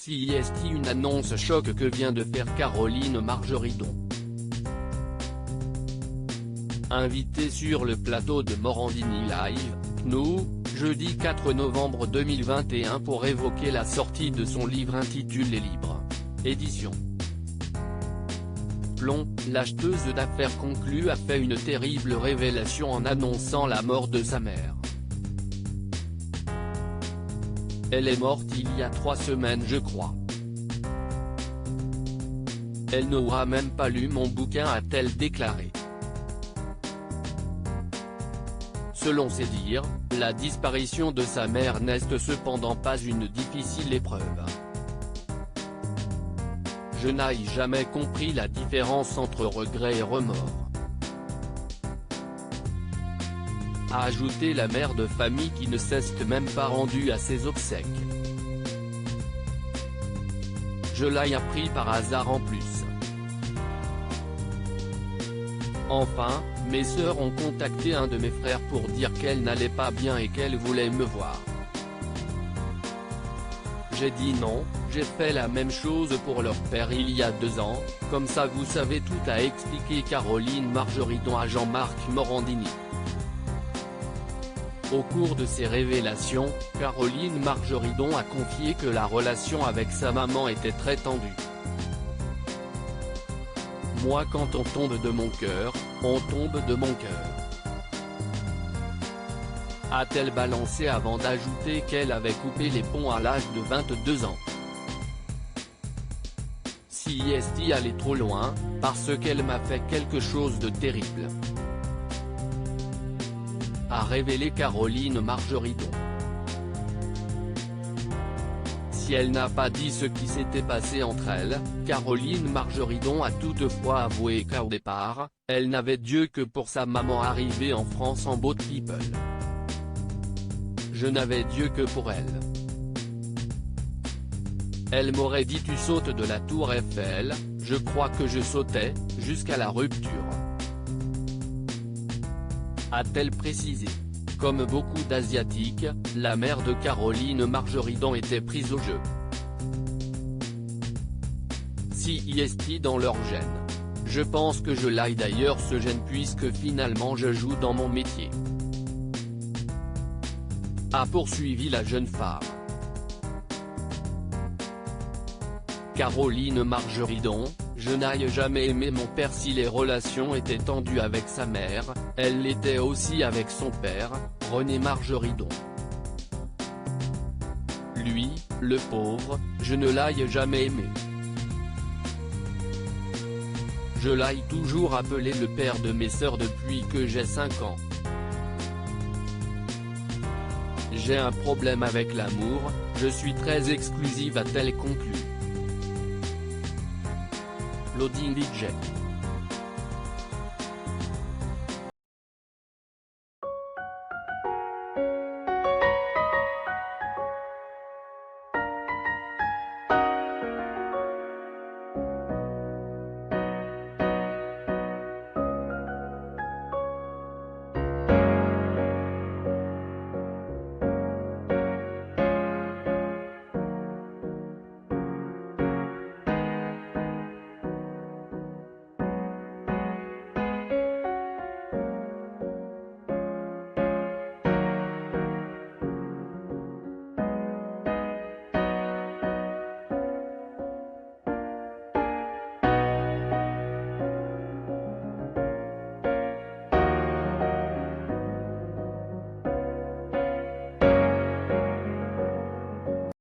CIST, une annonce choc que vient de faire Caroline Margeridon. Invitée sur le plateau de Morandini Live, nous, jeudi 4 novembre 2021 pour évoquer la sortie de son livre intitulé Libre. Édition. Plomb, l'acheteuse d'affaires conclue a fait une terrible révélation en annonçant la mort de sa mère. Elle est morte il y a 3 semaines je crois. Elle n'aura même pas lu mon bouquin, a-t-elle déclaré. Selon ses dires, la disparition de sa mère n'est cependant pas une difficile épreuve. Je n'ai jamais compris la différence entre regret et remords. A ajouté la mère de famille qui ne s'est même pas rendue à ses obsèques. Je l'ai appris par hasard en plus. Enfin, mes sœurs ont contacté un de mes frères pour dire qu'elle n'allait pas bien et qu'elle voulait me voir. J'ai dit non, j'ai fait la même chose pour leur père il y a 2 ans, comme ça vous savez tout, a expliqué Caroline Margeridon à Jean-Marc Morandini. Au cours de ces révélations, Caroline Margeridon a confié que la relation avec sa maman était très tendue. Moi, quand on tombe de mon cœur, on tombe de mon cœur. A-t-elle balancé avant d'ajouter qu'elle avait coupé les ponts à l'âge de 22 ans. CIST allait trop loin, parce qu'elle m'a fait quelque chose de terrible, a révélé Caroline Margeridon. Si elle n'a pas dit ce qui s'était passé entre elles, Caroline Margeridon a toutefois avoué qu'au départ, elle n'avait Dieu que pour sa maman arrivée en France en boat people. Je n'avais Dieu que pour elle. Elle m'aurait dit tu sautes de la tour Eiffel, je crois que je sautais, jusqu'à la rupture. A-t-elle précisé. Comme beaucoup d'Asiatiques, la mère de Caroline Margeridon était prise au jeu. CIST dans leur gène. Je pense que je l'ai d'ailleurs ce gène puisque finalement je joue dans mon métier. A poursuivi la jeune femme. Caroline Margeridon, je n'ai jamais aimé mon père. Si les relations étaient tendues avec sa mère, elle l'était aussi avec son père, René Margeridon. Lui, le pauvre, je ne l'ai jamais aimé. Je l'ai toujours appelé le père de mes sœurs depuis que j'ai 5 ans. J'ai un problème avec l'amour, je suis très exclusive, a-t-elle conclu. Loading DJ.